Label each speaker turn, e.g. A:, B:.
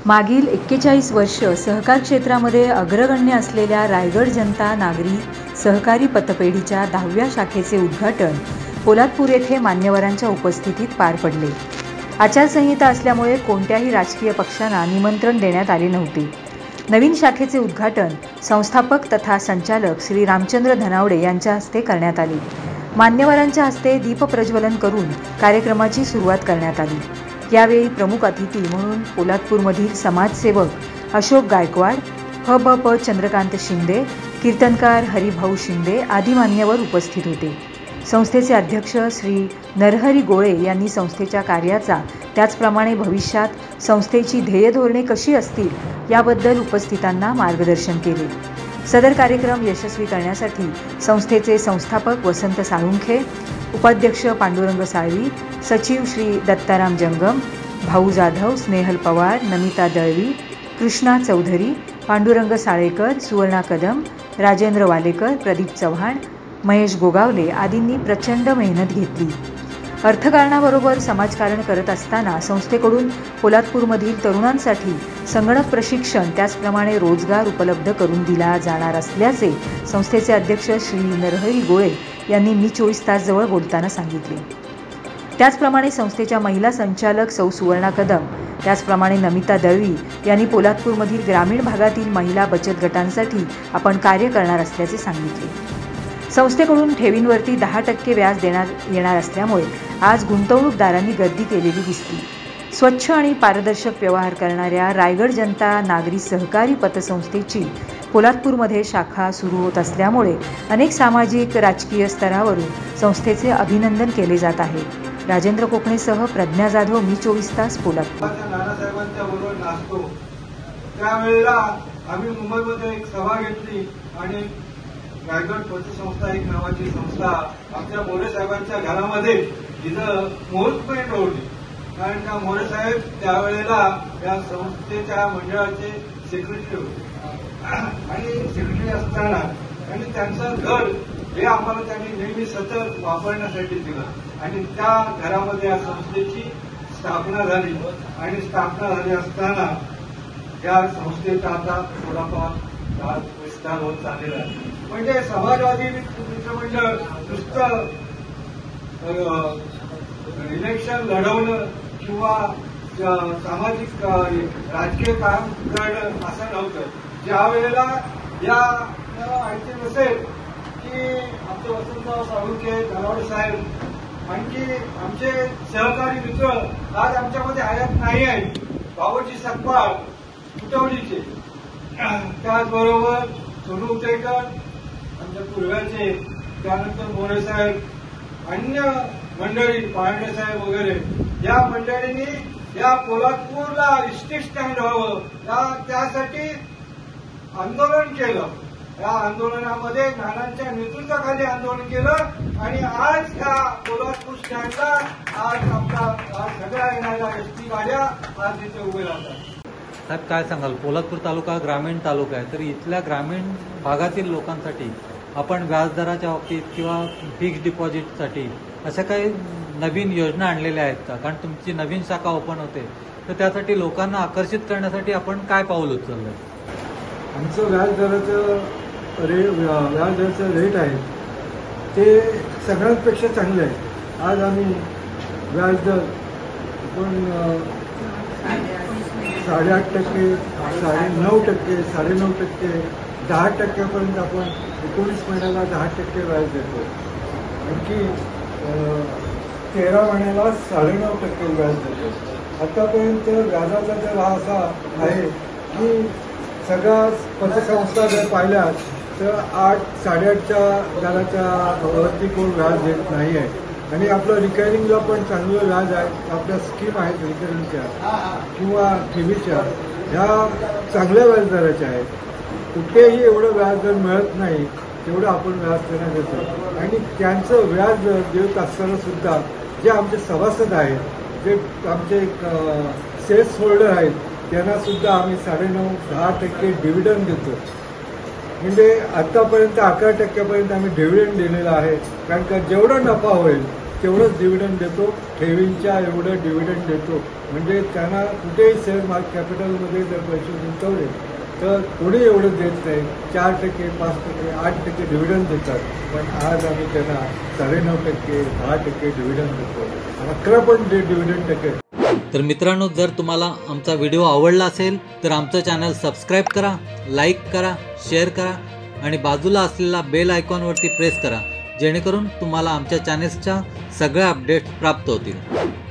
A: मागील 41 वर्ष सहकार क्षेत्रामध्ये अग्रगण्य असलेल्या रायगड जनता नागरी सहकारी पतपेढीच्या 10व्या शाखेचे उद्घाटन पोलादपूर येथे मान्यवरांच्या उपस्थितीत पार पडले। आचारसंहिता असल्यामुळे कोणत्याही राजकीय पक्षांना निमंत्रण देण्यात आले नव्हते। नवीन शाखेचे उद्घाटन संस्थापक तथा संचालक श्री रामचंद्र धनावडे यांच्या हस्ते करण्यात आले। मान्यवरांच्या हस्ते दीपप्रज्वलन करून कार्यक्रमाची सुरुवात करण्यात आली। यावेळी प्रमुख अतिथी म्हणून पोलादपूरमधील समाजसेवक अशोक गायकवाड, भ.प. चंद्रकांत शिंदे, कीर्तनकार हरिभाऊ शिंदे आदी मान्यवर उपस्थित होते। संस्थेचे अध्यक्ष श्री नरहरी गोळे यांनी संस्थेच्या कार्याचा त्याचप्रमाणे भविष्यात संस्थेची ध्येय धोरणे कशी असतील याबद्दल उपस्थितांना मार्गदर्शन केले। सदर कार्यक्रम यशस्वी करण्यासाठी संस्थेचे संस्थापक वसंत साळुंखे, उपाध्यक्ष पांडुरंग साळवी, सचिव श्री दत्ताराम जंगम, भाऊ जाधव, स्नेहल पवार, नमिता दळवी, कृष्णा चौधरी, पांडुरंग साळेकर, सुवर्णा कदम, राजेंद्र वालेकर, प्रदीप चव्हाण, महेश गोगावले आदींनी प्रचंड मेहनत घेतली। अर्थकारणाबरोबर समाजकारण करत असताना संस्थेकडून पोलादपूरमधील तरुणांसाठी संगणक प्रशिक्षण त्याचप्रमाणे रोजगार उपलब्ध करून दिला जाणार असल्याचे संस्थेचे अध्यक्ष श्री नरहरी गोळे यांनी मी 24 तास जवळ बोलताना सांगितले। त्याचप्रमाणे संस्थेच्या महिला संचालक सौ सुवर्णा कदम, त्याचप्रमाणे नमिता दळवी यांनी पोलादपूरमधील ग्रामीण भागातील महिला बचत गटांसाठी आपण कार्य करणार असल्याचे सांगितले। संस्थेकडून ठेवींवरती 10% व्याज देण्यात येणार असल्यामुळे आज गुंतवणूकदारांनी गर्दी केलेली दिसली। स्वच्छ आणि पारदर्शक व्यवहार करणाऱ्या रायगड जनता नागरी सहकारी पतसंस्थेची पोलादपूरमध्ये शाखा सुरू होत असल्यामुळे अनेक सामाजिक राजकीय स्तरावरून संस्थेचे अभिनंदन केले जात आहे। राजेंद्र कोकणेसह प्रज्ञा जाधव, मी 24 तास, पोलादपूर।
B: नानासाहेबांच्या बरोबर नाचतो त्यावेळेला आम्ही मुंबईमध्ये एक सभा घेतली आणि रायगड पतसंस्था एक नावाची संस्था आमच्या मोरे साहेबांच्या घरामध्ये तिथं मुहूर्तमेढ रोवली। कारण त्या मोरे साहेब त्यावेळेला या संस्थेच्या मंडळाचे सेक्रेटरी होते आणि सेक्रेटरी असताना आणि त्यांचं घर हे आम्हाला त्यांनी नेहमी सतत वापरण्यासाठी दिलं आणि त्या घरामध्ये या संस्थेची स्थापना झाली आणि स्थापना झाली असताना या संस्थेचा आता थोडाफार विस्तार होत चाललेला आहे। म्हणजे समाजवादी मित्रमंडळ नुसतं इलेक्शन लढवणं किंवा सामाजिक राजकीय काम करणं असं नव्हतं। ज्या वेळेला या माहिती नसेल की आमचे वसंतराव साळुंखे, धनावडे साहेब आणखी आमचे सहकारी मित्र आज आमच्यामध्ये हयात नाही आहेत, बाबूजी सकपाळ कुटवडीचे, त्याचबरोबर सोनू उटेकर आमच्या पूर्व्याचे, त्यानंतर मोरे साहेब, अन्य मंडळी पांडे साहेब वगैरे या मंडळींनी या पोलादपूरला इस्टेट स्टँड व्हावं त्यासाठी आंदोलन केलं। या आंदोलनामध्ये नानांच्या नेतृत्वाखाली आंदोलन केलं आणि आज या पोलादपूर स्टँडला आज सगळ्या येणाऱ्या एसटी गाड्या आज इथे उभे राहतात।
C: साहेब, काय सांगाल? पोलादपूर तालुका ग्रामीण तालुका आहे, तर इथल्या ग्रामीण भागातील लोकांसाठी आपण व्याजदराच्या बाबतीत किंवा फिक्स डिपॉझिटसाठी अशा काही नवीन योजना आणलेल्या आहेत का? कारण तुमची नवीन शाखा ओपन होते, तर त्यासाठी लोकांना आकर्षित करण्यासाठी आपण काय पाऊल उचललं?
B: आमचं व्याजदराचं रेट आहे ते सगळ्यांपेक्षा चांगलं आहे। आज आम्ही व्याजदर पण 8.5%, 9%, 9.5%, 10%पर्यंत आपण 19 महिन्याला 10% व्याज देतो। आणखी 13 महिन्याला 9.5% व्याज देतो। आतापर्यंत व्याजाचा दर हा असा आहे की सगळ्या पतसंस्था जर पाहिल्या तर 8-8.5च्या दराच्या वरती कोण व्याज देत नाही आहे आणि आपलं रिकरिंगला पण चांगलं व्याज आहे। आपल्या स्कीम आहेत रिकरिंगच्या किंवा ठेवीच्या, ह्या चांगल्या व्याजदराच्या आहेत। कुठेही एवढं व्याजदर मिळत नाही तेवढं आपण व्याज त्यांना देतो आणि त्यांचं व्याज देत असताना सुद्धा जे आमचे सभासद आहेत, जे आमचे सेल्स होल्डर आहेत, त्यांना सुद्धा आम्ही 9.5-10% डिव्हिडंड देतो। म्हणजे आतापर्यंत 11% आम्ही डिव्हिडंड दिलेला आहे। कारण का जेवढा नफा होईल तेवढंच डिव्हिडंड देतो, ठेवींच्या एवढं डिव्हिडंड देतो. म्हणजे त्यांना कुठेही शेअर मार्केट कॅपिटलमध्ये जर पैसे गुंतवले तर कोणी एवढं देत नाही. 4%, 5%, 8% डिव्हिडंड देतात. पण आज आम्ही त्यांना 9.5%, 10% डिव्हिडंड देतो. 11% डिव्हिडंड टक्के.
C: तर मित्रांनो, जर तुम्हाला आमचा व्हिडिओ आवडला असेल तर आमचं चॅनल सबस्क्राईब करा, लाईक करा, शेअर करा आणि बाजूला असलेला बेल आयकॉनवरती प्रेस करा, जेणेकरून तुम्हाला आमच्या चॅनल्सच्या सगळ्या अपडेट्स प्राप्त होतील.